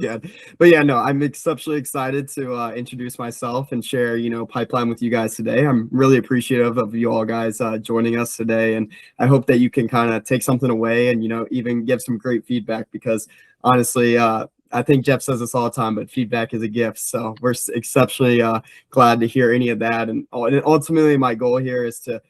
Yeah, but yeah, no, I'm exceptionally excited to introduce myself and share, pipeline with you guys today. I'm really appreciative of you all guys joining us today, and I hope that you can kind of take something away and even give some great feedback because honestly, I think Jeff says this all the time, but feedback is a gift. So we're exceptionally glad to hear any of that, and ultimately, my goal here is to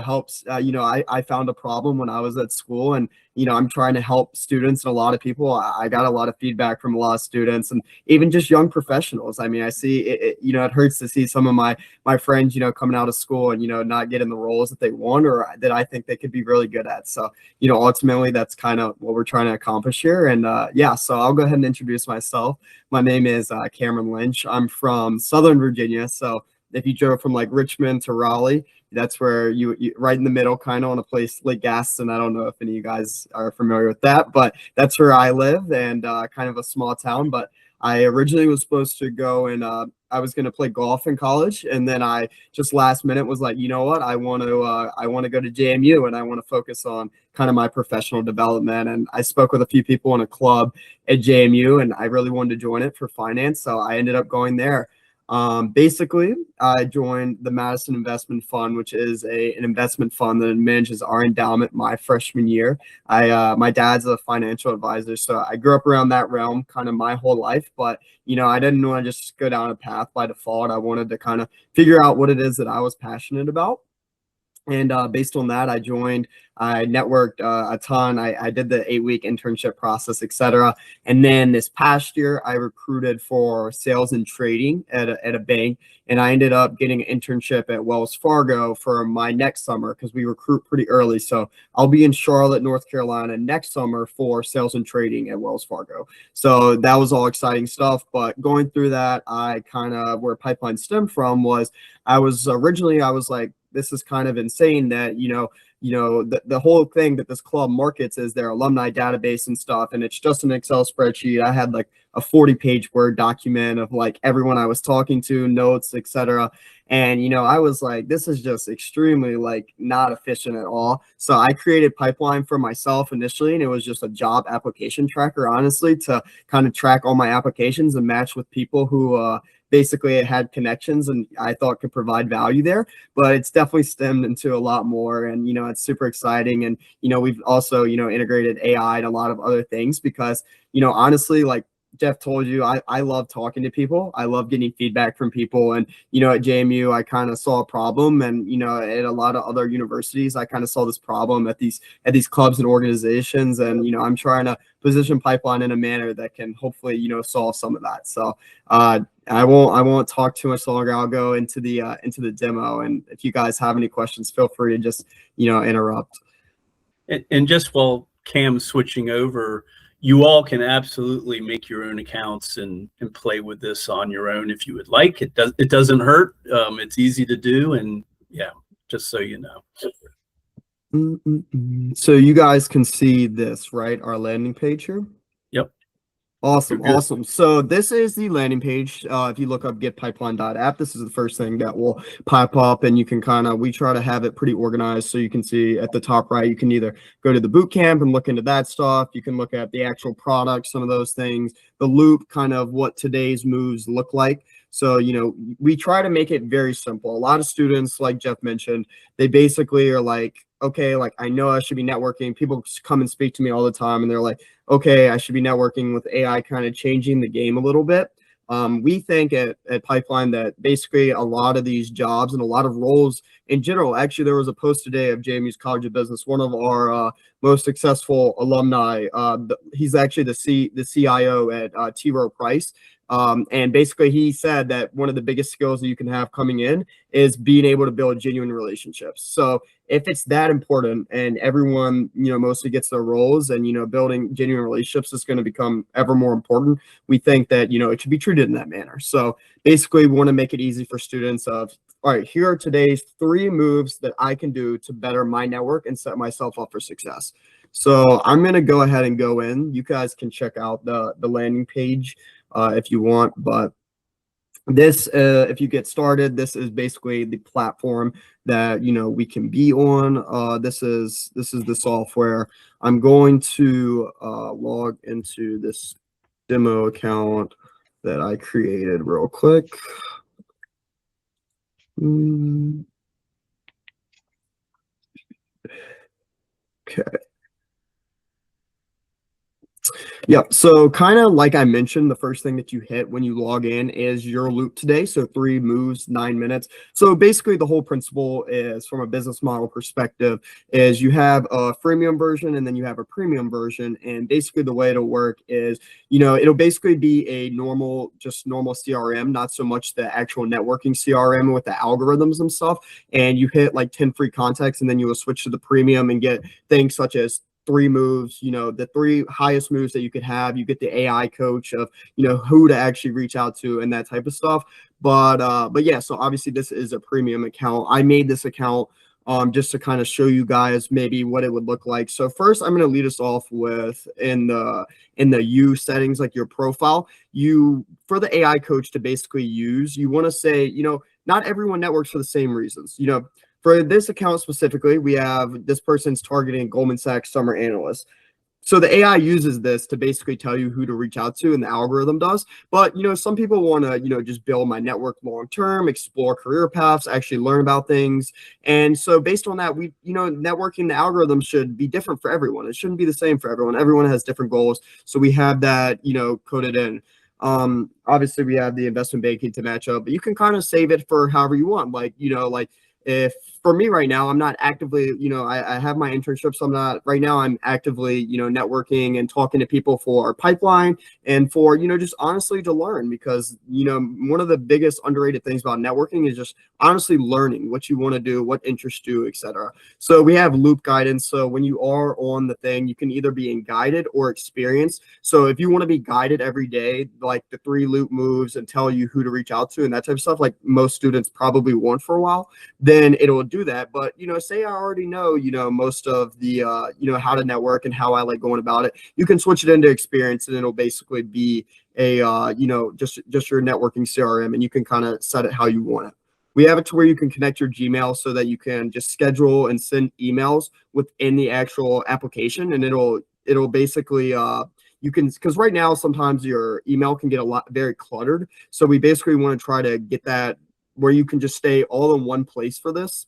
helps. I found a problem when I was at school, and I'm trying to help students and a lot of people. I got a lot of feedback from a lot of students and even just young professionals. I mean, I see it hurts to see some of my friends, coming out of school and, not getting the roles that they want or that I think they could be really good at. So, ultimately that's kind of what we're trying to accomplish here. And yeah, so I'll go ahead and introduce myself. My name is Cameron Lynch. I'm from Southern Virginia. So if you drove from like Richmond to Raleigh, that's where you right in the middle, kind of on a place like Gaston. I don't know if any of you guys are familiar with that, but that's where I live, and kind of a small town. But I originally was supposed to go and I was going to play golf in college, and then I just last minute was like, you know what, I want to go to JMU and I want to focus on kind of my professional development. And I spoke with a few people in a club at JMU, and I really wanted to join it for finance, so I ended up going there. Basically, I joined the Madison Investment Fund, which is an investment fund that manages our endowment my freshman year. My dad's a financial advisor, so I grew up around that realm kind of my whole life. But I didn't want to just go down a path by default. I wanted to kind of figure out what it is that I was passionate about. And based on that, I networked a ton. I did the 8-week internship process, etc. And then this past year, I recruited for sales and trading at a bank. And I ended up getting an internship at Wells Fargo for my next summer because we recruit pretty early. So I'll be in Charlotte, North Carolina next summer for sales and trading at Wells Fargo. So that was all exciting stuff. But going through that, where pipeline stemmed from was I was like, this is kind of insane that the whole thing that this club markets is their alumni database and stuff, and it's just an Excel spreadsheet. I had like a 40-page Word document of like everyone I was talking to, notes, etc. And I was like, this is just extremely like not efficient at all. So I created Pipeline for myself initially, and it was just a job application tracker, honestly, to kind of track all my applications and match with people who basically it had connections and I thought could provide value there. But it's definitely stemmed into a lot more, and it's super exciting. And we've also integrated AI and a lot of other things because honestly, like Jeff told you, I love talking to people. I love getting feedback from people. And, at JMU, I kind of saw a problem, and, at a lot of other universities, I kind of saw this problem at these clubs and organizations. And, I'm trying to position Pipeline in a manner that can hopefully, solve some of that. So, I won't talk too much longer. I'll go into the demo. And if you guys have any questions, feel free to just, interrupt. And just while Cam's switching over, you all can absolutely make your own accounts and play with this on your own if you would like. It doesn't hurt. It's easy to do, and yeah, just so you know. So you guys can see this, right? Our landing page here. Yep. Awesome. So this is the landing page. If you look up getpipeline.app, this is the first thing that will pop up, and you can we try to have it pretty organized. So you can see at the top right, you can either go to the boot camp and look into that stuff. You can look at the actual product, some of those things, the loop, kind of what today's moves look like. So, we try to make it very simple. A lot of students, like Jeff mentioned, they basically are like, okay, like I know I should be networking. People come and speak to me all the time, and they're like, okay, I should be networking with AI kind of changing the game a little bit. We think at Pipeline that basically a lot of these jobs and a lot of roles in general, actually, there was a post today of JMU's College of Business, one of our most successful alumni. He's actually the CIO at T. Rowe Price. And basically he said that one of the biggest skills that you can have coming in is being able to build genuine relationships. So if it's that important and everyone, mostly gets their roles and, building genuine relationships is going to become ever more important, we think that, it should be treated in that manner. So basically we want to make it easy for students of, all right, here are today's 3 moves that I can do to better my network and set myself up for success. So I'm going to go ahead and go in. You guys can check out the landing page if you want, but this, if you get started, this is basically the platform that we can be on. This is the software. I'm going to log into this demo account that I created real quick. Okay. Yep. So kind of like I mentioned, the first thing that you hit when you log in is your loop today. So 3 moves, 9 minutes. So basically the whole principle is, from a business model perspective, is you have a freemium version and then you have a premium version. And basically the way it'll work is, it'll basically be a normal CRM, not so much the actual networking CRM with the algorithms and stuff. And you hit like 10 free contacts, and then you will switch to the premium and get things such as 3 moves, the 3 highest moves that you could have. You get the AI coach of, who to actually reach out to and that type of stuff. But yeah, so obviously this is a premium account. I made this account just to kind of show you guys maybe what it would look like. So first I'm going to lead us off with in the U settings, like your profile, for the AI coach to basically use, you want to say, not everyone networks for the same reasons. For this account specifically, we have this person's targeting Goldman Sachs summer analyst. So the AI uses this to basically tell you who to reach out to, and the algorithm does. But, some people want to, just build my network long term, explore career paths, actually learn about things. And so based on that, networking, the algorithm should be different for everyone. It shouldn't be the same for everyone. Everyone has different goals. So we have that, coded in. Obviously we have the investment banking to match up, but you can kind of save it for however you want. Like, if for me right now, I'm not actively, I have my internship, so I'm actively, networking and talking to people for our pipeline and for, just honestly to learn, because, one of the biggest underrated things about networking is just honestly learning what you want to do, what interests you, etc. So we have loop guidance. So when you are on the thing, you can either be in guided or experienced. So if you want to be guided every day, like the 3 loop moves and tell you who to reach out to and that type of stuff, like most students probably want for a while, then it'll do that. But say I already know most of the how to network and how I like going about it, you can switch it into experience, and it'll basically be a just your networking CRM, and you can kind of set it how you want it. We have it to where you can connect your Gmail so that you can just schedule and send emails within the actual application, and it'll basically you can, because right now sometimes your email can get very cluttered. So we basically want to try to get that where you can just stay all in one place for this.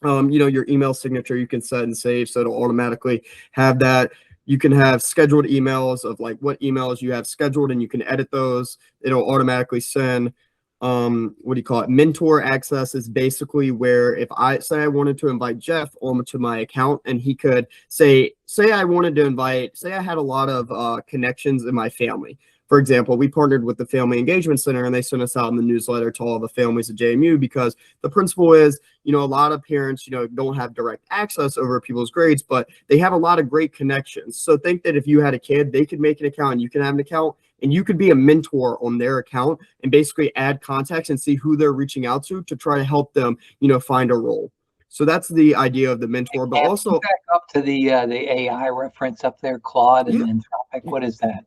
Your email signature you can set and save, so it'll automatically have that. You can have scheduled emails of like what emails you have scheduled, and you can edit those. It'll automatically send. What do you call it? Mentor access is basically where if I wanted to invite Jeff onto my account, and he could say I wanted to invite, say I had a lot of connections in my family. For example, we partnered with the Family Engagement Center, and they sent us out in the newsletter to all the families at JMU, because the principle is, a lot of parents, don't have direct access over people's grades, but they have a lot of great connections. So think that if you had a kid, they could make an account and you can have an account, and you could be a mentor on their account and basically add contacts and see who they're reaching out to try to help them, find a role. So that's the idea of the mentor, but also back up to the AI reference up there, Claude and Anthropic. What is that?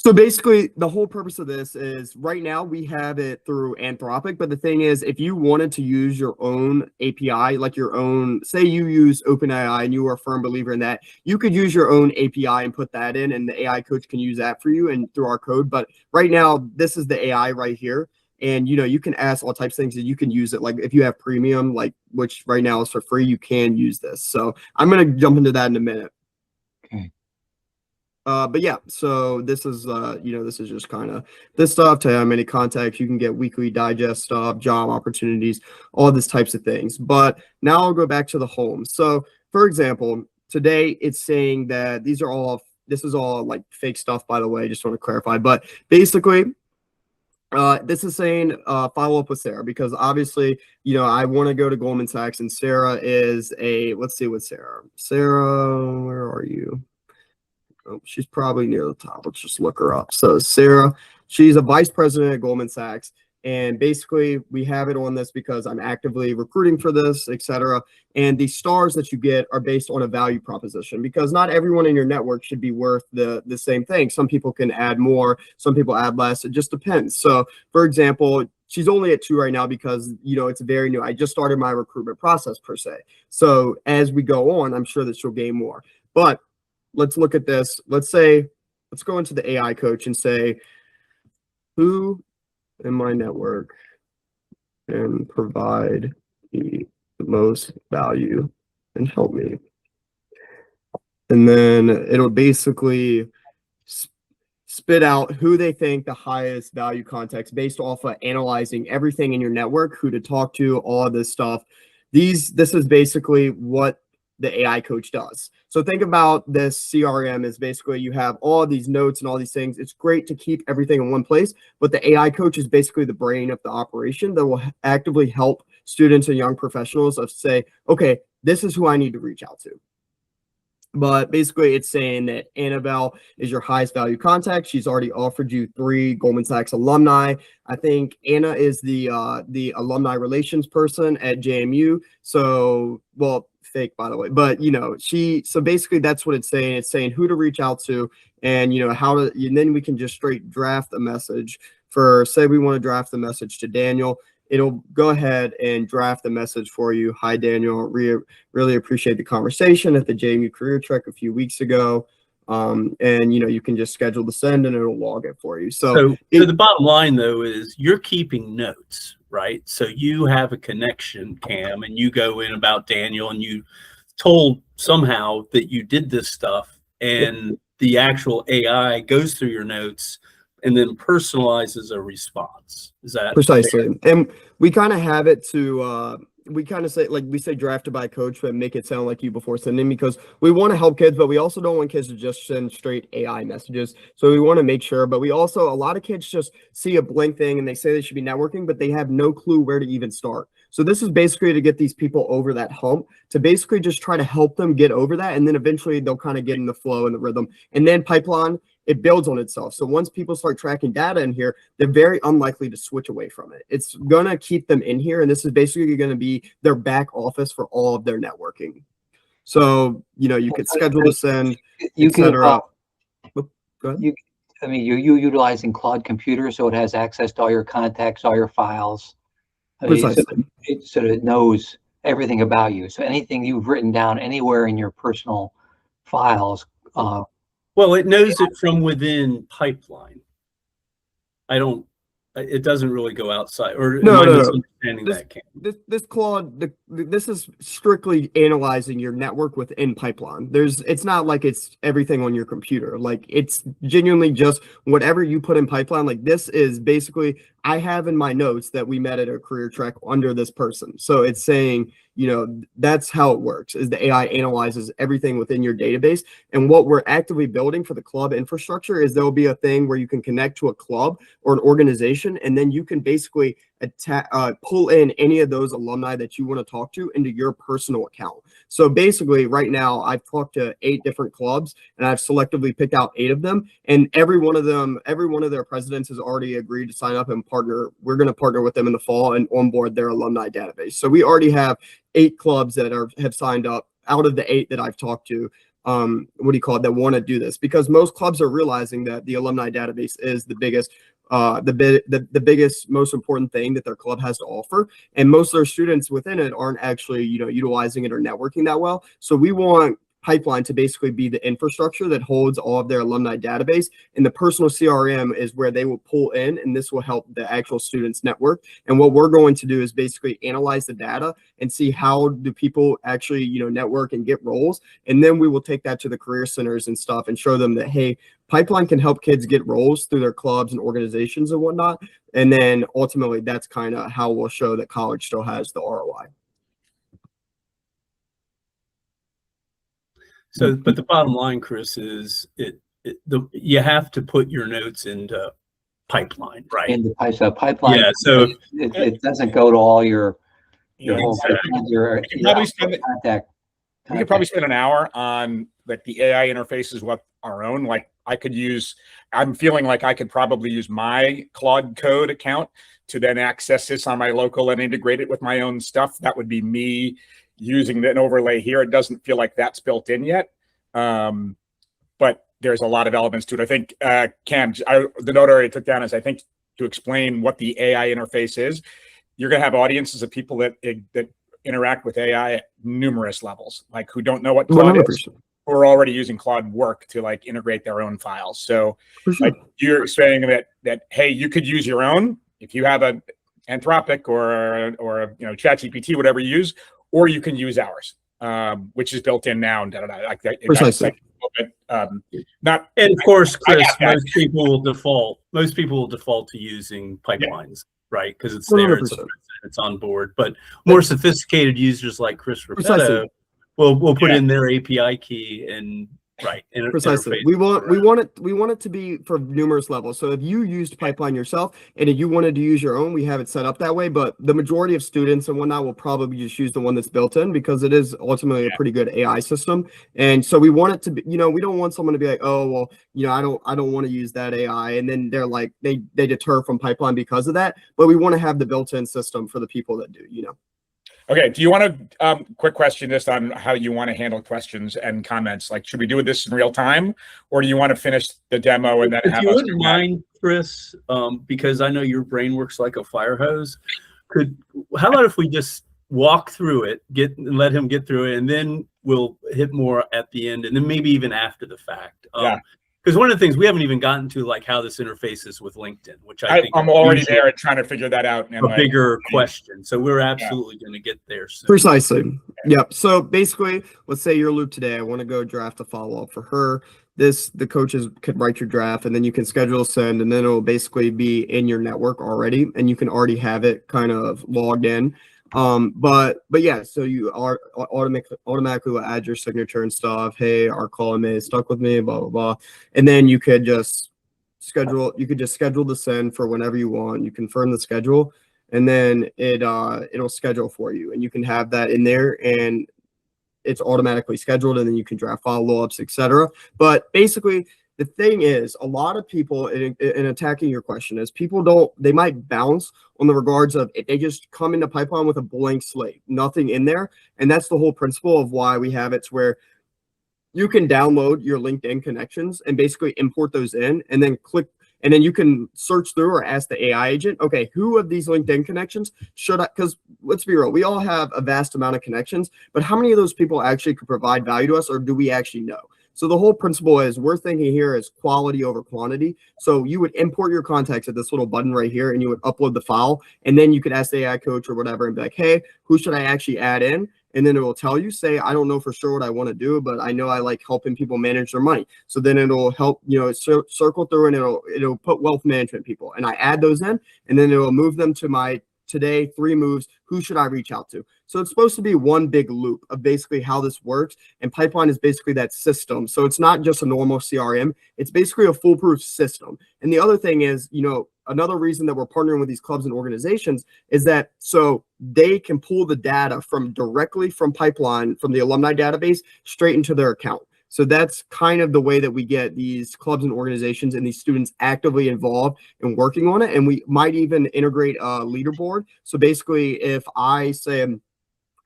So basically, the whole purpose of this is right now we have it through Anthropic, but the thing is, if you wanted to use your own API, like your own, say you use OpenAI and you are a firm believer in that, you could use your own API and put that in, and the AI coach can use that for you and through our code. But right now, this is the AI right here. And, you can ask all types of things, and you can use it. Like if you have premium, like which right now is for free, you can use this. So I'm going to jump into that in a minute. Okay. But yeah, so this is this is just kind of this stuff, to how many contacts you can get, weekly digest stuff, job opportunities, all these types of things. But now I'll go back to the home. So for example, today it's saying that this is all like fake stuff, by the way, just want to clarify. But basically, this is saying follow up with Sarah, because obviously, I want to go to Goldman Sachs, and Sarah is let's see what Sarah, where are you? Oh, she's probably near the top. Let's just look her up. So Sarah, she's a vice president at Goldman Sachs. And basically we have it on this because I'm actively recruiting for this, etc. And the stars that you get are based on a value proposition, because not everyone in your network should be worth the same thing. Some people can add more, some people add less. It just depends. So for example, she's only at 2 right now because, it's very new. I just started my recruitment process per se. So as we go on, I'm sure that she'll gain more. But let's look at this. Let's say let's go into the AI coach and say, who in my network can provide the most value and help me? And then it'll basically spit out who they think the highest value contacts based off of analyzing everything in your network, who to talk to, all of this stuff. This is basically what the AI coach does. So think about this CRM is basically you have all these notes and all these things. It's great to keep everything in one place, but the AI coach is basically the brain of the operation that will actively help students and young professionals of say, okay, this is who I need to reach out to. But basically, it's saying that Annabelle is your highest value contact. She's already offered you 3 Goldman Sachs alumni. I think Anna is the alumni relations person at JMU. So, well, fake by the way, but so basically that's what it's saying. It's saying who to reach out to, and how to, and then we can just straight draft a message for, say we want to draft the message to Daniel. It'll go ahead and draft the message for you. Hi, Daniel. Really appreciate the conversation at the JMU Career Trek a few weeks ago. And you can just schedule the send and it'll log it for you. So the bottom line though is you're keeping notes, right? So you have a connection, Cam, and you go in about Daniel and you told somehow that you did this stuff, and the actual AI goes through your notes and then personalizes a response. Is that precisely fair? And we kind of have it to we kind of say, like we say drafted by a coach, but make it sound like you before sending, because we want to help kids, but we also don't want kids to just send straight AI messages. So we want to make sure, but we also, a lot of kids just see a blank thing and they say they should be networking, but they have no clue where to even start. So this is basically to get these people over that hump, to basically just try to help them get over that. And then eventually they'll kind of get in the flow and the rhythm. And then Pipeline, it builds on itself. So once people start tracking data in here, they're very unlikely to switch away from it. It's going to keep them in here. And this is basically going to be their back office for all of their networking. So, you could schedule to send, etc. Go ahead. You're utilizing Claude Computer, so it has access to all your contacts, all your files. Precisely. So it knows everything about you. So anything you've written down anywhere in your personal files. Well, it knows it from within Pipeline. It doesn't really go outside, or am I misunderstanding that, Cam? This Claude, this is strictly analyzing your network within Pipeline. It's not like it's everything on your computer. Like, it's genuinely just whatever you put in Pipeline. Like, this is basically, I have in my notes that we met at a career track under this person. So it's saying, that's how it works, is the AI analyzes everything within your database. And what we're actively building for the club infrastructure is there'll be a thing where you can connect to a club or an organization, and then you can basically pull in any of those alumni that you want to talk to into your personal account. So basically right now I've talked to 8 different clubs, and I've selectively picked out 8 of them, and every one of their presidents has already agreed to sign up and partner. We're going to partner with them in the fall and onboard their alumni database. So we already have 8 clubs that have signed up out of the 8 that I've talked to, that want to do this, because most clubs are realizing that the alumni database is the biggest, the biggest, most important thing that their club has to offer. And most of their students within it aren't actually, utilizing it or networking that well. So we want Pipeline to basically be the infrastructure that holds all of their alumni database, and the personal CRM is where they will pull in, and this will help the actual students network. And what we're going to do is basically analyze the data and see how do people actually, network and get roles. And then we will take that to the career centers and stuff and show them that, hey, Pipeline can help kids get roles through their clubs and organizations and whatnot. And then ultimately that's kind of how we'll show that college still has the ROI. So, but the bottom line, Chris, is you have to put your notes into Pipeline, right? In the Pipeline. Yeah. So it doesn't go to all your whole contact. We could probably spend an hour on like the AI interfaces with our own. Like I'm feeling like I could probably use my Claude Code account to then access this on my local and integrate it with my own stuff. That would be me using an overlay here. It doesn't feel like that's built in yet, but there's a lot of elements to it. I think, Cam, the note I already took down is, I think, to explain what the AI interface is, you're going to have audiences of people that interact with AI at numerous levels, like who don't know what Claude 100%. is, who are already using Claude work to like integrate their own files. So For sure. like you're saying that hey, you could use your own if you have a Anthropic or ChatGPT, whatever you use, or you can use ours, which is built in now and like that. Precisely. Not, and of course, I Chris, got that. most people will default to using pipelines, right? Because it's there, 100%. it's on board. But more sophisticated users like Chris Precisely. Repetto will put in their API key and Precisely. interface. We want it to be for numerous levels. So if you used pipeline yourself and if you wanted to use your own, we have it set up that way. But the majority of students and whatnot will probably just use the one that's built in because it is ultimately a pretty good AI system. And so we want it to be, we don't want someone to be like, oh, well, I don't want to use that AI. And then they're like, they deter from pipeline because of that. But we want to have the built-in system for the people that do, Okay, do you want to, quick question just on how you want to handle questions and comments? Like, should we do this in real time, or do you want to finish the demo and then If have you us wouldn't do that? mind, Chris, because I know your brain works like a fire hose, how about if we just walk through it, let him get through it, and then we'll hit more at the end, and then maybe even after the fact. Because one of the things we haven't even gotten to, like how this interfaces with LinkedIn, which I think I'm already there and trying to figure that out. And a bigger question. So we're absolutely going to get there soon. Precisely. Yep. So basically, let's say your loop today. I want to go draft a follow-up for her. The coaches could write your draft, and then you can schedule a send, and then it'll basically be in your network already, and you can already have it kind of logged in. But yeah, so you are automatically will add your signature and stuff. Hey, our column is stuck with me, blah, blah, blah. And then you could just schedule the send for whenever you want. You confirm the schedule, and then it'll schedule for you, and you can have that in there, and it's automatically scheduled, and then you can draft follow-ups, etc. But basically, the thing is, a lot of people in attacking your question is they might bounce on the regards of if they just come into pipeline with a blank slate, nothing in there. And that's the whole principle of why we have it to where you can download your LinkedIn connections and basically import those in and then click, and then you can search through or ask the AI agent, okay, who of these LinkedIn connections should I, because let's be real, we all have a vast amount of connections, but how many of those people actually could provide value to us, or do we actually know? So the whole principle is we're thinking here is quality over quantity. So you would import your contacts at this little button right here, and you would upload the file, and then you could ask the AI coach or whatever and be like, hey, who should I actually add in? And then it will tell you, say, I don't know for sure what I want to do, but I know I like helping people manage their money. So then it'll help, circle through, and it'll put wealth management people, and I add those in, and then it will move them to my today 3 moves. Who should I reach out to? So it's supposed to be one big loop of basically how this works. And pipeline is basically that system. So it's not just a normal CRM. It's basically a foolproof system. And the other thing is, another reason that we're partnering with these clubs and organizations is that so they can pull the data directly from pipeline, from the alumni database, straight into their account. So that's kind of the way that we get these clubs and organizations and these students actively involved in working on it. And we might even integrate a leaderboard. So basically, if I say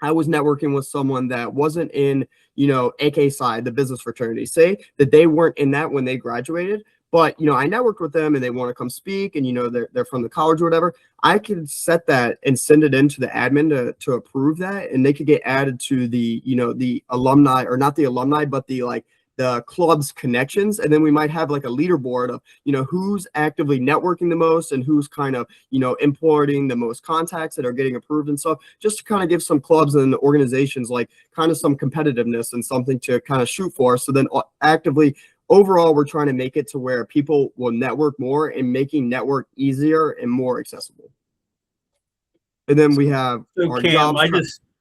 I was networking with someone that wasn't in, AK side, the business fraternity, say that they weren't in that when they graduated, but, I networked with them and they want to come speak and, they're from the college or whatever, I could set that and send it into the admin to approve that. And they could get added to the, the alumni, or not the alumni, but the club's connections. And then we might have like a leaderboard of, who's actively networking the most and who's kind of, importing the most contacts that are getting approved and stuff, just to kind of give some clubs and organizations like kind of some competitiveness and something to kind of shoot for. So then actively, overall, we're trying to make it to where people will network more and making network easier and more accessible. And then we have our Cam,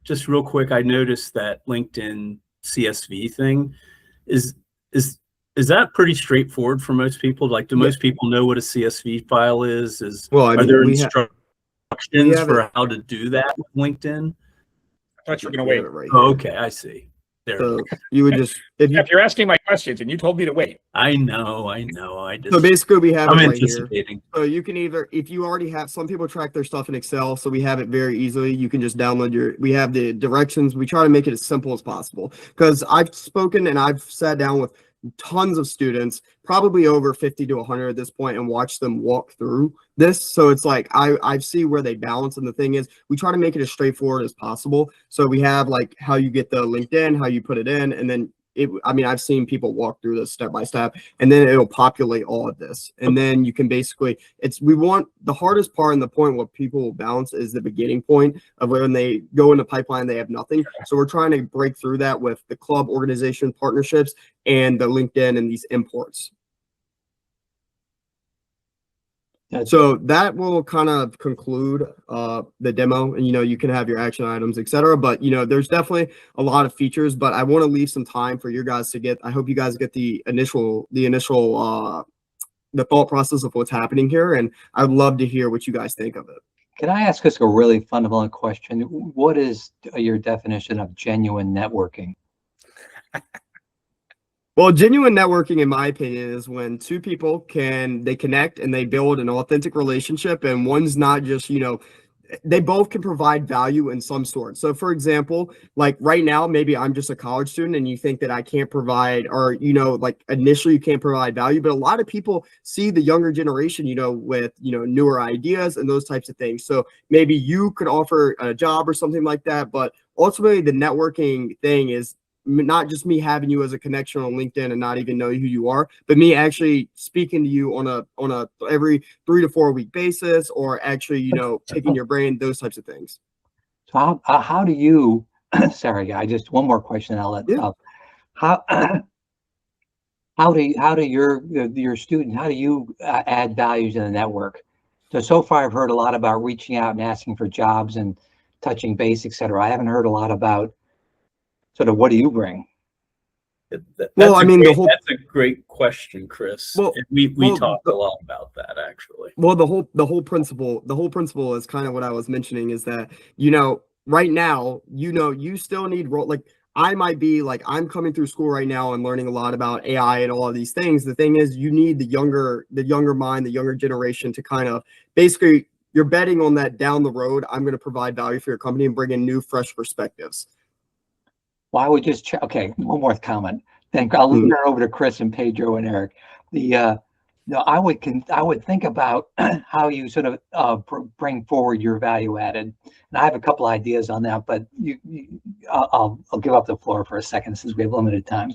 just real quick, I noticed that LinkedIn CSV thing is that pretty straightforward for most people? Like, do most people know what a CSV file is? Are there instructions for how to do that with LinkedIn? I thought you were going to wait. Right okay, I see. There. So you would just if you're asking my questions and you told me to wait. I know. So basically we have I'm it right anticipating. Here. So you can either, if you already have, some people track their stuff in Excel, so we have it very easily. You can just download we have the directions. We try to make it as simple as possible, because I've spoken and I've sat down with tons of students, probably over 50 to 100 at this point, and watch them walk through this. So it's like I see where they balance, and the thing is we try to make it as straightforward as possible. So we have like how you get the LinkedIn, how you put it in, and then I mean, I've seen people walk through this step by step, and then it'll populate all of this. And then you can basically, we want the hardest part and the point where people will bounce is the beginning point of when they go into pipeline, they have nothing. So we're trying to break through that with the club organization partnerships and the LinkedIn and these imports. So that will kind of conclude the demo, and you can have your action items, etc. But there's definitely a lot of features, but I want to leave some time for you guys to get. I hope you guys get the initial the thought process of what's happening here, and I'd love to hear what you guys think of it. Can I ask us a really fundamental question? What is your definition of genuine networking? Well, genuine networking, in my opinion, is when two people connect and they build an authentic relationship, and one's not just, they both can provide value in some sort. So for example, like right now, maybe I'm just a college student and you think that I can't provide, or, like initially you can't provide value, but a lot of people see the younger generation, with, newer ideas and those types of things. So maybe you could offer a job or something like that, but ultimately the networking thing is not just me having you as a connection on LinkedIn and not even know who you are, but me actually speaking to you on a every 3 to 4 week basis, or actually, picking your brain, those types of things. So how do you, sorry, guy, just one more question. I'll let, how do your students, how do you add values in the network? So far I've heard a lot about reaching out and asking for jobs and touching base, etc. I haven't heard a lot about sort of what do you bring? That's a great question, Chris. Well, we talked a lot about that, actually. Well, the whole principle is kind of what I was mentioning, is that, right now, you still need like, I might be like, I'm coming through school right now and learning a lot about AI and all of these things. The thing is, you need the younger mind, the younger generation to kind of basically, you're betting on that down the road, I'm going to provide value for your company and bring in new, fresh perspectives. Well, I would just check. Okay, one more comment. Then I'll turn it over to Chris and Pedro and Eric. I would think about how you sort of bring forward your value added, and I have a couple ideas on that. But I'll give up the floor for a second since we have limited time.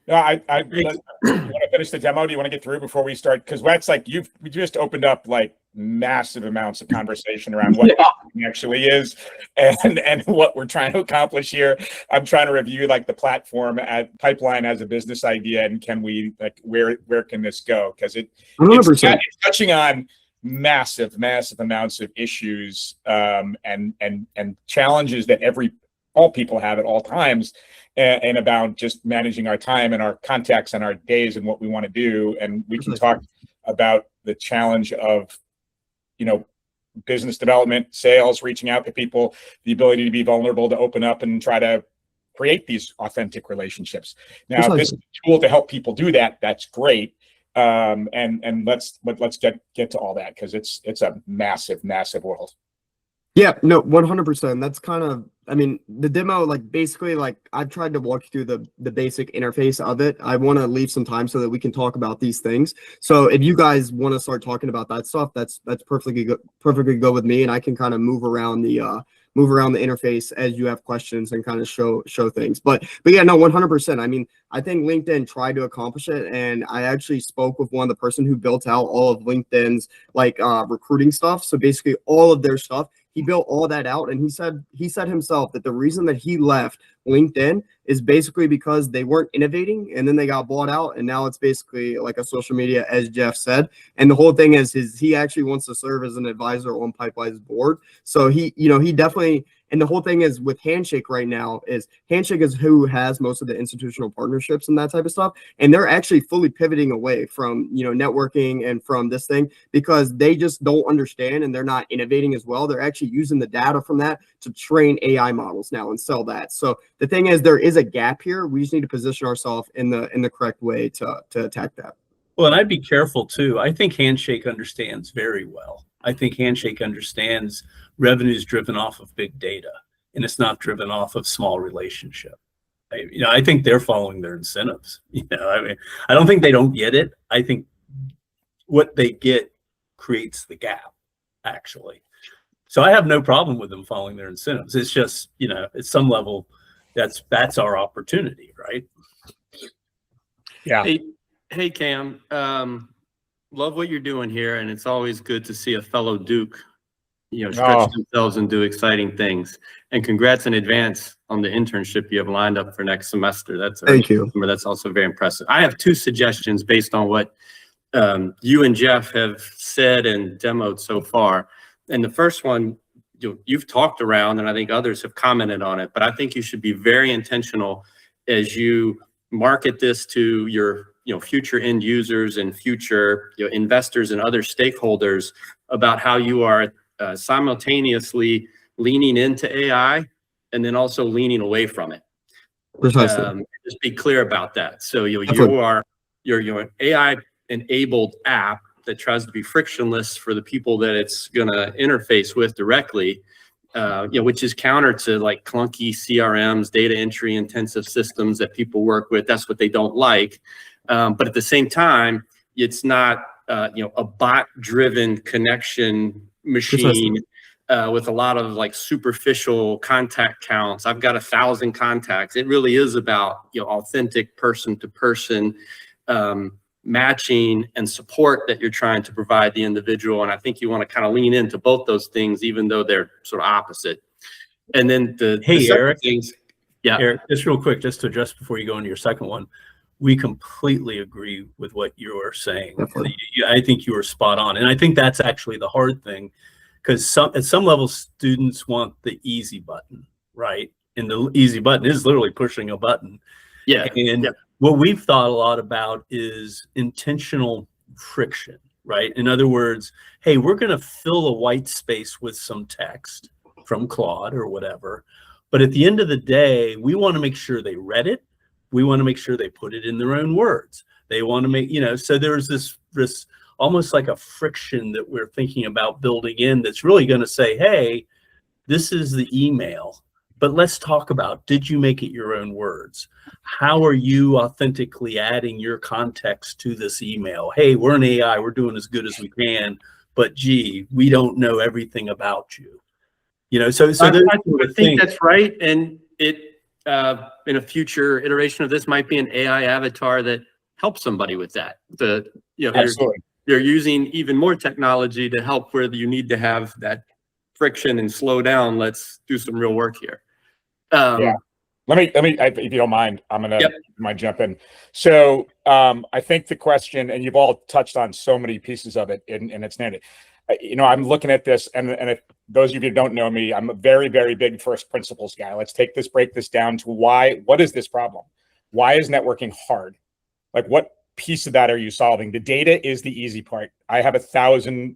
No, I you want to finish the demo? Do you want to get through before we start? Because that's like we just opened up like massive amounts of conversation around what it actually is and what we're trying to accomplish here. I'm trying to review like the platform at Pipeline as a business idea, and can we like where can this go? Because it's touching on massive amounts of issues and challenges that all people have at all times. And about just managing our time and our contacts and our days and what we want to do. And we can talk about the challenge of, business development, sales, reaching out to people, the ability to be vulnerable, to open up and try to create these authentic relationships. Now, if this is a tool to help people do that, that's great. And let's get to all that, because it's a massive world. Yeah, no, 100%. That's kind of, I mean, the demo, like basically, like I've tried to walk you through the basic interface of it. I want to leave some time so that we can talk about these things. So if you guys want to start talking about that stuff, that's perfectly good with me, and I can kind of move around the interface as you have questions and kind of show things. But yeah, no, 100%. I mean, I think LinkedIn tried to accomplish it, and I actually spoke with one of the person who built out all of LinkedIn's like recruiting stuff. So basically all of their stuff, he built all that out, and he said himself that the reason that he left LinkedIn is basically because they weren't innovating, and then they got bought out, and now it's basically like a social media, as Jeff said. And the whole thing is he actually wants to serve as an advisor on Pipeline's board. So he definitely. And the whole thing is with Handshake right now is Handshake is who has most of the institutional partnerships and that type of stuff. And they're actually fully pivoting away from, networking and from this thing, because they just don't understand and they're not innovating as well. They're actually using the data from that to train AI models now and sell that. So the thing is, there is a gap here. We just need to position ourselves in the correct way to attack that. Well, and I'd be careful too. I think Handshake understands very well. I think Handshake understands revenues driven off of big data, and it's not driven off of small relationship. I think they're following their incentives. I don't think they don't get it. I think what they get creates the gap, actually. So I have no problem with them following their incentives. It's just, you know, at some level, that's our opportunity, right? Yeah. Hey, Cam. Love what you're doing here, and it's always good to see a fellow Duke, you know, stretch themselves and do exciting things. And congrats in advance on the internship you have lined up for next semester. Thank you. That's also very impressive. I have two suggestions based on what you and Jeff have said and demoed so far. And the first one, you've talked around, and I think others have commented on it, but I think you should be very intentional as you market this to your future end users and future investors and other stakeholders about how you are simultaneously leaning into AI and then also leaning away from it. Precisely. Just be clear about that. So you're an AI enabled app that tries to be frictionless for the people that it's going to interface with directly, which is counter to like clunky CRMs, data entry intensive systems that people work with. That's what they don't like. But at the same time, it's not a bot driven connection machine with a lot of like superficial contact counts. I've got 1,000 contacts. It really is about authentic person to person matching and support that you're trying to provide the individual. And I think you want to kind of lean into both those things, even though they're sort of opposite. And then Eric, things, Eric, just real quick, just to address before you go into your second one, we completely agree with what you are saying. I think you are spot on. And I think that's actually the hard thing, because at some level, students want the easy button, right? And the easy button is literally pushing a button. Yeah. And what we've thought a lot about is intentional friction, right? In other words, hey, we're going to fill a white space with some text from Claude or whatever. But at the end of the day, we want to make sure they read it. We want to make sure they put it in their own words. They want to make, so there's this almost like a friction that we're thinking about building in that's really going to say, hey, this is the email, but let's talk about, did you make it your own words? How are you authentically adding your context to this email? Hey, we're an AI, we're doing as good as we can, but gee, we don't know everything about you. So I think that's right. And it, in a future iteration of this, might be an AI avatar that helps somebody with that. They're using even more technology to help where you need to have that friction and slow down. Let's do some real work here. Let me, if you don't mind, I'm gonna might jump in. So I think the question, and you've all touched on so many pieces of it, and it's named it. I'm looking at this, and if those of you who don't know me, I'm a very, very big first principles guy. Let's break this down to what is this problem? Why is networking hard? Like, what piece of that are you solving? The data is the easy part. I have 1,000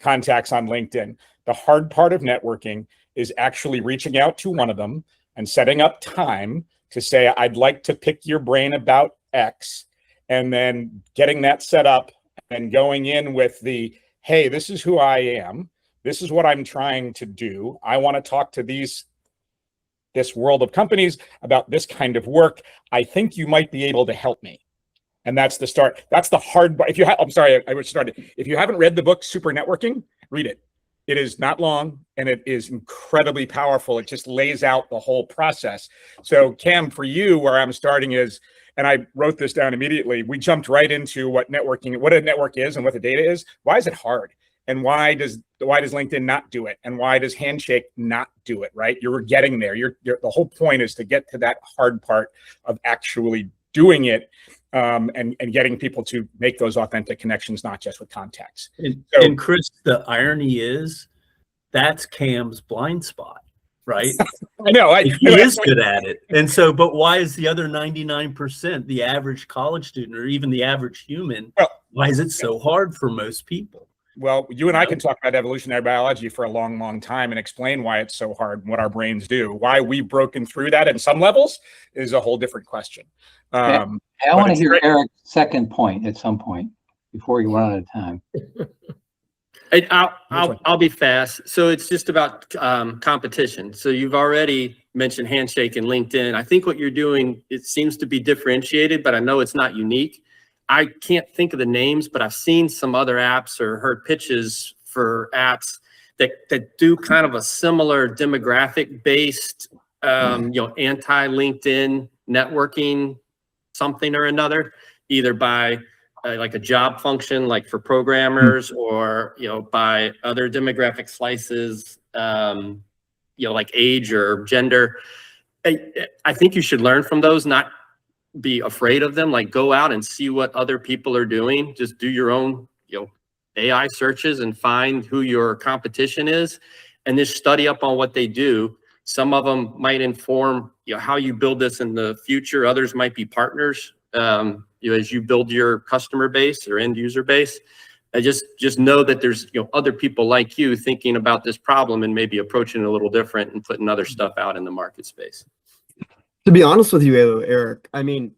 contacts on LinkedIn. The hard part of networking is actually reaching out to one of them and setting up time to say, I'd like to pick your brain about X, and then getting that set up and going in with the, hey, this is who I am. This is what I'm trying to do. I want to talk to this world of companies about this kind of work. I think you might be able to help me. And that's the start. That's the hard part. I'm sorry, I would start it. If you haven't read the book, Super Networking, read it. It is not long, and it is incredibly powerful. It just lays out the whole process. So Cam, for you, where I'm starting is, and I wrote this down immediately, we jumped right into what a network is and what the data is. Why is it hard? And why does LinkedIn not do it? And why does Handshake not do it, right? You're getting there. The whole point is to get to that hard part of actually doing it, and getting people to make those authentic connections, not just with contacts. And Chris, the irony is that's Cam's blind spot, right? I know. He is good at it. And so, but why is the other 99%, the average college student or even the average human, why is it so hard for most people? Well, you and I can talk about evolutionary biology for a long, long time and explain why it's so hard and what our brains do. Why we've broken through that in some levels is a whole different question. I want to hear Eric's second point at some point before you run out of time. I'll be fast. So it's just about competition. So you've already mentioned Handshake and LinkedIn. I think what you're doing, it seems to be differentiated, but I know it's not unique. I can't think of the names, but I've seen some other apps or heard pitches for apps that do kind of a similar demographic based, anti-LinkedIn networking something or another, either by like a job function, like for programmers, or, by other demographic slices, like age or gender. I think you should learn from those, not be afraid of them. Like, go out and see what other people are doing. Just do your own, AI searches and find who your competition is, and just study up on what they do. Some of them might inform, how you build this in the future. Others might be partners, as you build your customer base or end user base. Just know that there's, other people like you thinking about this problem and maybe approaching it a little different and putting other stuff out in the market space. To be honest with you, Eric, I mean,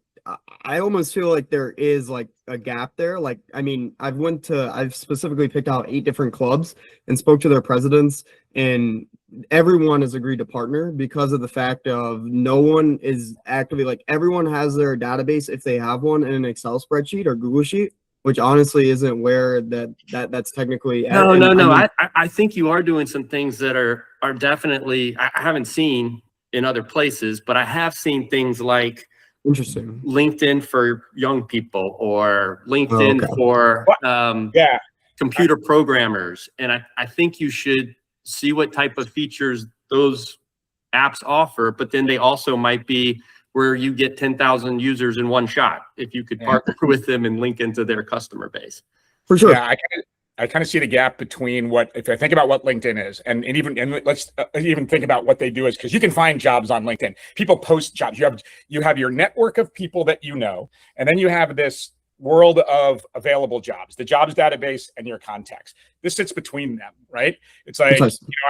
I almost feel like there is like a gap there. Like, I mean, I've specifically picked out 8 different clubs and spoke to their presidents, and everyone has agreed to partner because of the fact of no one is actively, like, everyone has their database, if they have one, in an Excel spreadsheet or Google Sheet, which honestly isn't where that's technically. No. I think you are doing some things that are definitely, I haven't seen in other places, but I have seen things like interesting LinkedIn for young people, or LinkedIn for computer programmers. And I think you should see what type of features those apps offer, but then they also might be where you get 10,000 users in one shot if you could partner with them and link into their customer base. For sure. Yeah, I kind of see the gap between if I think about what LinkedIn is, and let's even think about what they do is, because you can find jobs on LinkedIn. People post jobs. You have your network of people that you know, and then you have this world of available jobs, the jobs database and your contacts. This sits between them, right? It's like,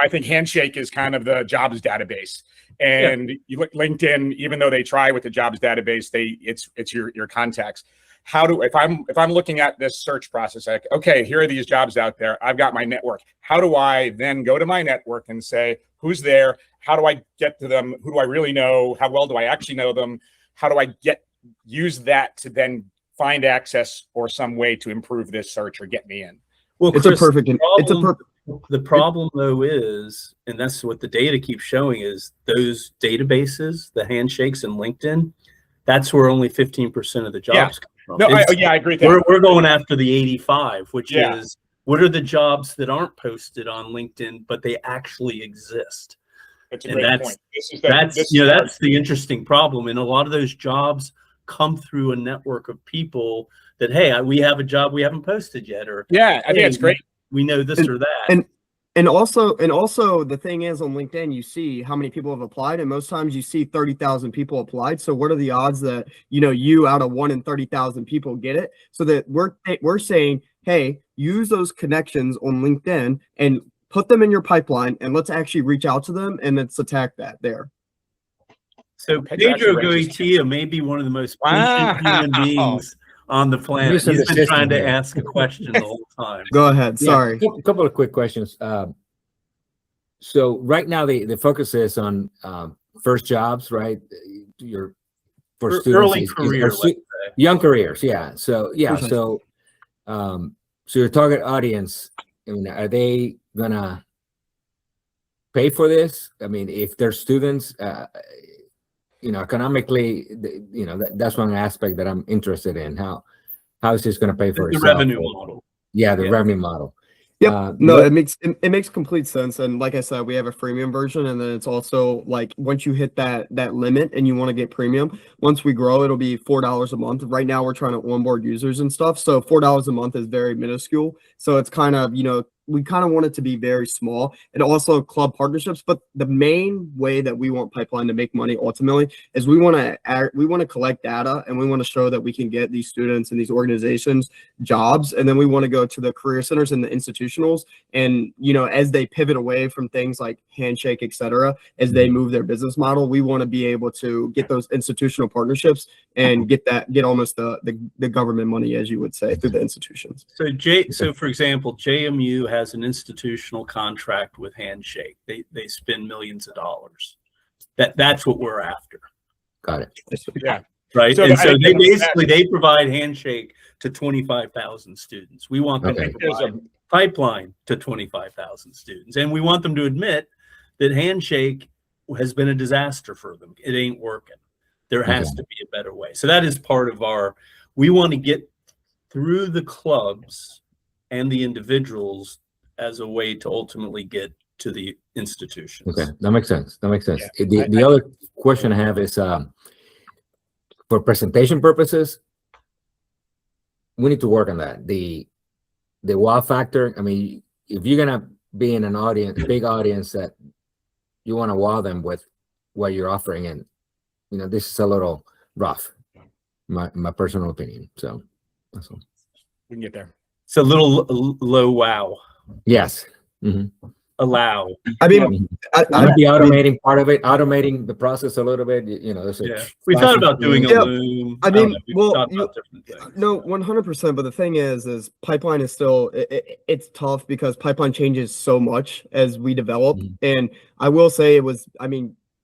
I think Handshake is kind of the jobs database, and you look LinkedIn, even though they try with the jobs database, it's your contacts. If I'm looking at this search process, like, okay, here are these jobs out there. I've got my network. How do I then go to my network and say, who's there? How do I get to them? Who do I really know? How well do I actually know them? How do I use that to then find access or some way to improve this search or get me in? Well, Chris, the problem though is, and that's what the data keeps showing, is those databases, the Handshakes and LinkedIn, that's where only 15% of the jobs come from. No, I agree with that. We're going after the 85, which is, what are the jobs that aren't posted on LinkedIn, but they actually exist? That's a great point. That's the interesting problem. And a lot of those jobs come through a network of people that, hey, we have a job we haven't posted yet, or I think it's great. We know this or that. And also the thing is, on LinkedIn, you see how many people have applied, and most times you see 30,000 people applied. So what are the odds that, you out of 1 in 30,000 people get it? So that we're saying, hey, use those connections on LinkedIn and put them in your pipeline, and let's actually reach out to them and let's attack that there. So Pedro Goitia may be one of the most patient human beings on the planet. He's been trying to ask a question the whole time. Go ahead. Sorry. A couple of quick questions. So right now the focus is on first jobs, right? For students, early career, young careers. Yeah. So so your target audience, I mean, are they gonna pay for this? I mean, if they're students, economically, that's one aspect that I'm interested in. How is this going to pay for the itself? Revenue model? Yeah, the revenue model. Yep. It makes complete sense. And like I said, we have a freemium version, and then it's also like, once you hit that limit and you want to get premium, once we grow, it'll be $4 a month. Right now we're trying to onboard users and stuff, so $4 a month is very minuscule. So it's kind of, we kind of want it to be very small, and also club partnerships. But the main way that we want Pipeline to make money ultimately is we want to collect data, and we want to show that we can get these students and these organizations jobs, and then we want to go to the career centers and the institutionals, and as they pivot away from things like Handshake, etc., as they move their business model, we want to be able to get those institutional partnerships and get almost the government money, as you would say, through the institutions. So for example, JMU has an institutional contract with Handshake. They spend millions of dollars. That's what we're after. Got it. Yeah. Right. So they provide Handshake to 25,000 students. We want them to provide pipeline to 25,000 students. And we want them to admit that Handshake has been a disaster for them. It ain't working. There has to be a better way. So that is part of we want to get through the clubs and the individuals as a way to ultimately get to the institutions. Okay, that makes sense. That makes sense. Yeah. The other question I have is, for presentation purposes, we need to work on that. The wow factor. I mean, if you're gonna be in an audience, big audience, that you want to wow them with what you're offering, and this is a little rough, my personal opinion. So that's all. We can get there. It's a little low wow. Yes. Allow. I mean, I'd be automating part of it, automating the process a little bit. We thought about doing a Loom. I mean, thought about different things. No, 100%. But the thing is pipeline is still, it's tough because pipeline changes so much as we develop. And I will say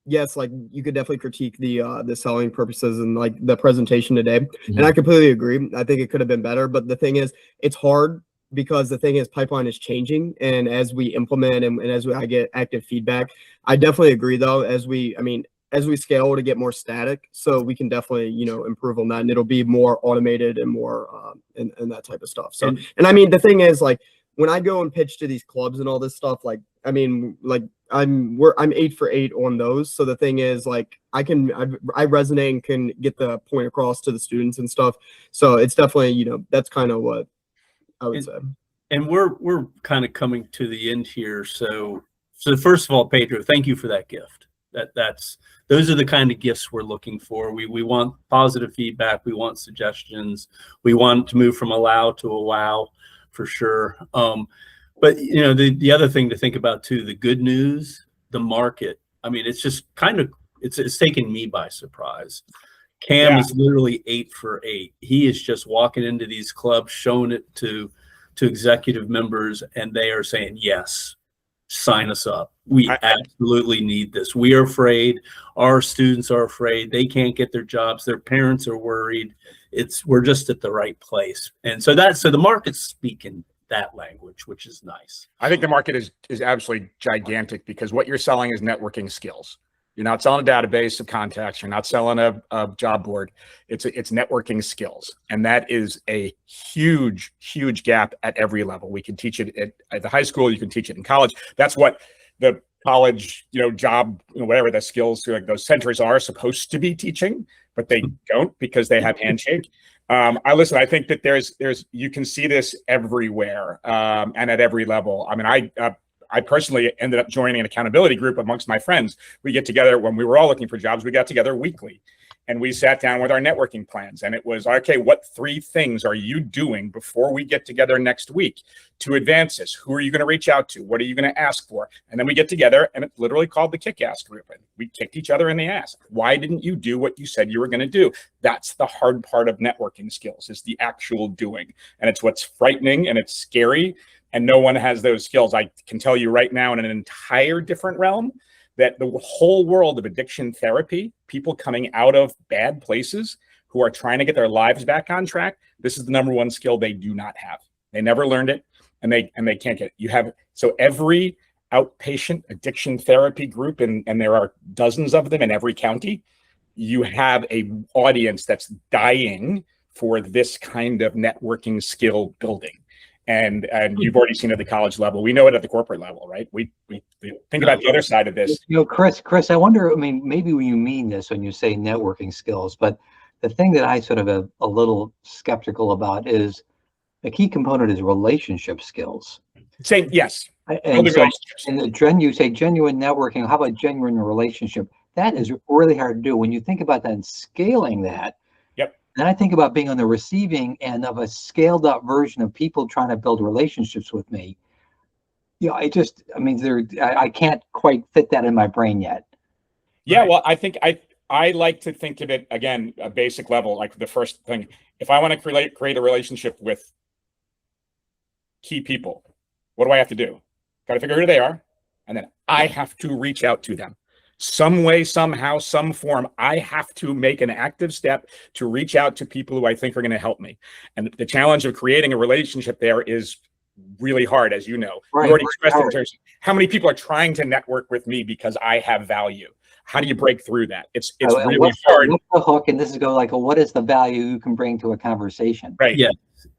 yes, like you could definitely critique the selling purposes and like the presentation today. And I completely agree. I think it could have been better. But the thing is, it's hard because the thing is pipeline is changing. And as we implement and as I get active feedback, I definitely agree though, as we scale to get more static, so we can definitely, improve on that, and it'll be more automated and more and that type of stuff. So, and I mean, the thing is, like, when I go and pitch to these clubs and all this stuff, like, I mean, like I'm 8 for 8 on those. So the thing is, like, I resonate and can get the point across to the students and stuff. So it's definitely, that's kind of what I would say. And we're kind of coming to the end here. So first of all, Pedro, thank you for that gift. Those are the kind of gifts we're looking for. We want positive feedback. We want suggestions. We want to move from allow to a wow, for sure. But the other thing to think about too, the good news, the market. I mean, it's just kind of it's taken me by surprise. Cam is literally 8 for 8. He is just walking into these clubs, showing it to executive members, and they are saying, yes, sign us up. We absolutely need this. We are afraid. Our students are afraid. They can't get their jobs. Their parents are worried. We're just at the right place. And so the market's speaking that language, which is nice. I think the market is absolutely gigantic because what you're selling is networking skills. You're not selling a database of contacts. You're not selling a job board. It's networking skills. And that is a huge, huge gap at every level. We can teach it at the high school. You can teach it in college. That's what the college, job, whatever the skills, like those centers are supposed to be teaching, but they don't because they have Handshake. I think that you can see this everywhere and at every level. I mean, I personally ended up joining an accountability group amongst my friends. We get together when we were all looking for jobs. We got together weekly and we sat down with our networking plans. And it was, okay, what 3 things are you doing before we get together next week to advance this? Who are you going to reach out to? What are you going to ask for? And then we get together, and it's literally called the kick-ass group. And we kicked each other in the ass. Why didn't you do what you said you were going to do? That's the hard part of networking skills, is the actual doing. And it's what's frightening and it's scary. And no one has those skills. I can tell you right now, in an entire different realm, that the whole world of addiction therapy, people coming out of bad places who are trying to get their lives back on track, this is the #1 skill they do not have. They never learned it, and they can't get it. So every outpatient addiction therapy group, and there are dozens of them in every county, you have a audience that's dying for this kind of networking skill building. And you've already seen it at the college level. We know it at the corporate level, right? We think about the other side of this. Chris, I wonder, I mean, maybe you mean this when you say networking skills, but the thing that I sort of am a little skeptical about is a key component is relationship skills. Same, yes. And you say genuine networking. How about genuine relationship? That is really hard to do. When you think about that and scaling that, and I think about being on the receiving end of a scaled up version of people trying to build relationships with me. I can't quite fit that in my brain yet. Yeah, right. Well, I think I like to think of it, again, a basic level, like the first thing. If I want to create a relationship with key people, what do I have to do? Got to figure out who they are. And then I have to reach out to them. Some way, somehow, some form, I have to make an active step to reach out to people who I think are going to help me. And the challenge of creating a relationship there is really hard, as you know. Right. You already expressed it in terms of how many people are trying to network with me because I have value. How do you break through that? It's really hard. What's the hook? And this is go like, well, what is the value you can bring to a conversation? Right. Yeah.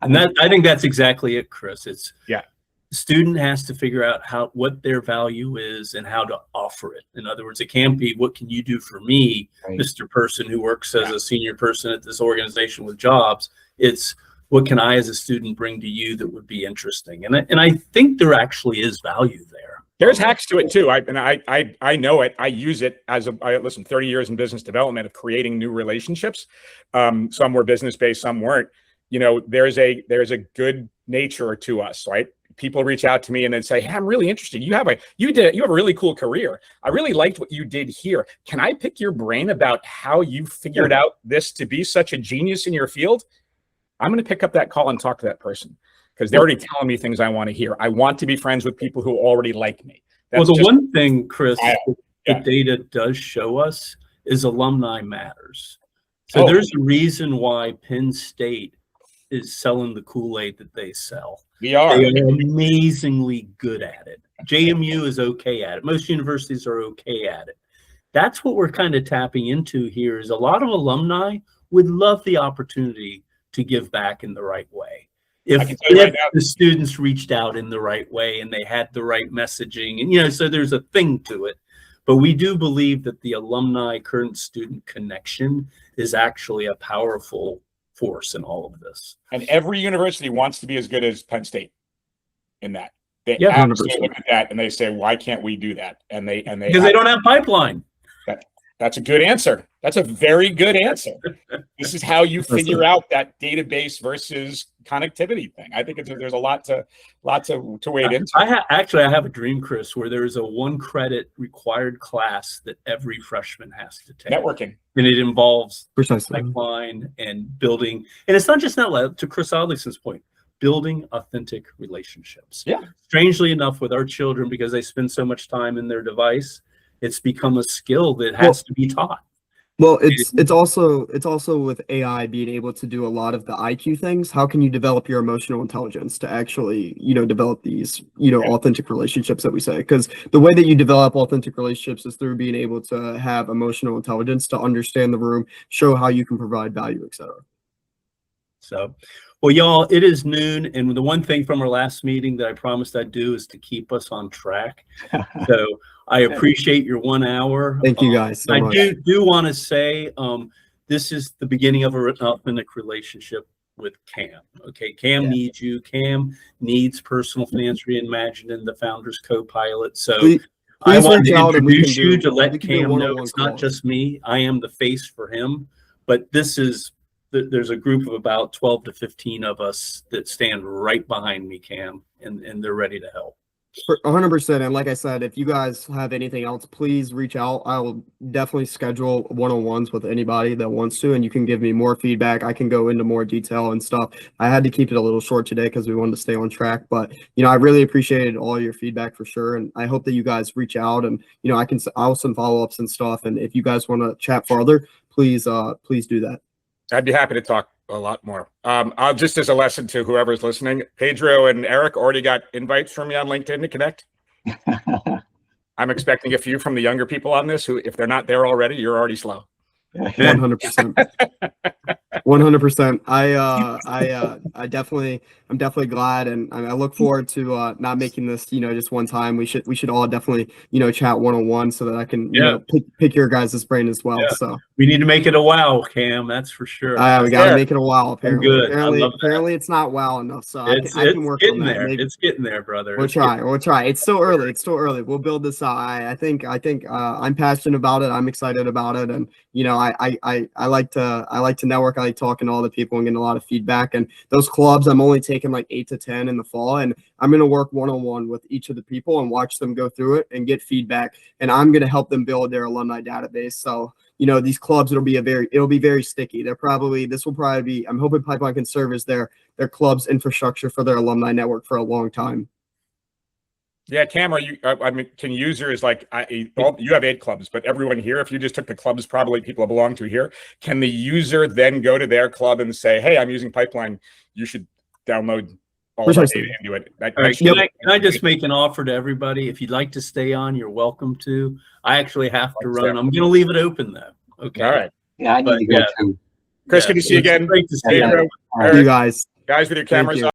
And I think that's exactly it, Chris. It's yeah. The student has to figure out what their value is and how to offer it. In other words, it can't be, what can you do for me, Right. Mr. Person who works as a senior person at this organization with jobs. It's, what can I as a student bring to you that would be interesting? And I think there actually is value there. There's hacks to it too. I know it. I use it as I listen, 30 years in business development of creating new relationships. Some were business based, some weren't. You know, there's a good nature to us, right? People reach out to me and then say, hey, I'm really interested. You have a really cool career. I really liked what you did here. Can I pick your brain about how you figured out this to be such a genius in your field? I'm going to pick up that call and talk to that person because they're already telling me things I want to hear. I want to be friends with people who already like me. Well, the one thing, Chris, the data does show us is alumni matters. So there's a reason why Penn State is selling the Kool-Aid that they sell. They are amazingly good at it. JMU is okay at it. Most universities are okay at it. That's what we're kind of tapping into here, is a lot of alumni would love the opportunity to give back in the right way. If the students reached out in the right way and they had the right messaging, and, you know, so there's a thing to it. But we do believe that the alumni current student connection is actually a powerful force in all of this. And every university wants to be as good as Penn State in that. They 100%. look at that and they say, why can't we do that? And they because they don't have pipeline. That's a good answer. That's a very good answer. This is how you figure out that database versus connectivity thing. I think there's a lot to wade into. I have a dream, Chris, where there's a 1 credit required class that every freshman has to take. Networking. And it involves Precisely. pipeline and building. And it's not just that, to Chris Odlickson's point, building authentic relationships. Yeah. Strangely enough, with our children, because they spend so much time in their device, it's become a skill that has to be taught. Well, it's also with AI being able to do a lot of the IQ things. How can you develop your emotional intelligence to actually, develop these, authentic relationships that we say? Because the way that you develop authentic relationships is through being able to have emotional intelligence to understand the room, show how you can provide value, etc. So, well, y'all, it is noon, and the one thing from our last meeting that I promised I'd do is to keep us on track. So I appreciate your 1 hour. Thank you guys so much. I do want to say this is the beginning of an authentic relationship with Cam. Okay, Cam needs you. Cam needs Personal Finance Reimagined and the Founders Copilot. So I want to introduce you to let Cam know it's not just me. I am the face for him, but there's a group of about 12 to 15 of us that stand right behind me, Cam, and they're ready to help. 100%. And like I said, if you guys have anything else, please reach out. I will definitely schedule one-on-ones with anybody that wants to, and you can give me more feedback. I can go into more detail and stuff. I had to keep it a little short today because we wanted to stay on track, but I really appreciated all your feedback for sure. And I hope that you guys reach out, and I'll send follow-ups and stuff. And if you guys want to chat further, please do that. I'd be happy to talk a lot more. I'll just as a lesson to whoever's listening, Pedro and Eric already got invites from me on LinkedIn to connect. I'm expecting a few from the younger people on this who, if they're not there already, you're already slow. 100%. 100%. I'm definitely glad, and I look forward to not making this, just one time. We should all definitely, chat one-on-one so that I can, pick your guys' brain as well. Yeah. So we need to make it a wow, Cam. That's for sure. We got to make it a wow. Apparently, good. Apparently, it's not wow enough. So I can work on that. There. It's getting there, brother. We'll try. It's still early. We'll build this out. I think I'm passionate about it. I'm excited about it, and I like to network. I like talking to all the people and getting a lot of feedback. And those clubs, I'm only taking like 8 to 10 in the fall, and I'm going to work one-on-one with each of the people and watch them go through it and get feedback. And I'm going to help them build their alumni database. So, these clubs, it'll be very sticky. This will probably be, I'm hoping Pipeline can serve as their club's infrastructure for their alumni network for a long time. Yeah, Cam, can users you have 8 clubs, but everyone here, if you just took the clubs probably people belong to here, can the user then go to their club and say, hey, I'm using Pipeline, you should download all of our Precisely. data into it. All right, can I just make an offer to everybody? If you'd like to stay on, you're welcome to. I actually have to run. I'm going to leave it open though. Okay. All right. Yeah, I need But, to go yeah. too. Chris, Yeah, good to see you it's again. Great to see you. Yeah. Pedro, All right. You Eric, guys. guys with your Thank cameras you. up.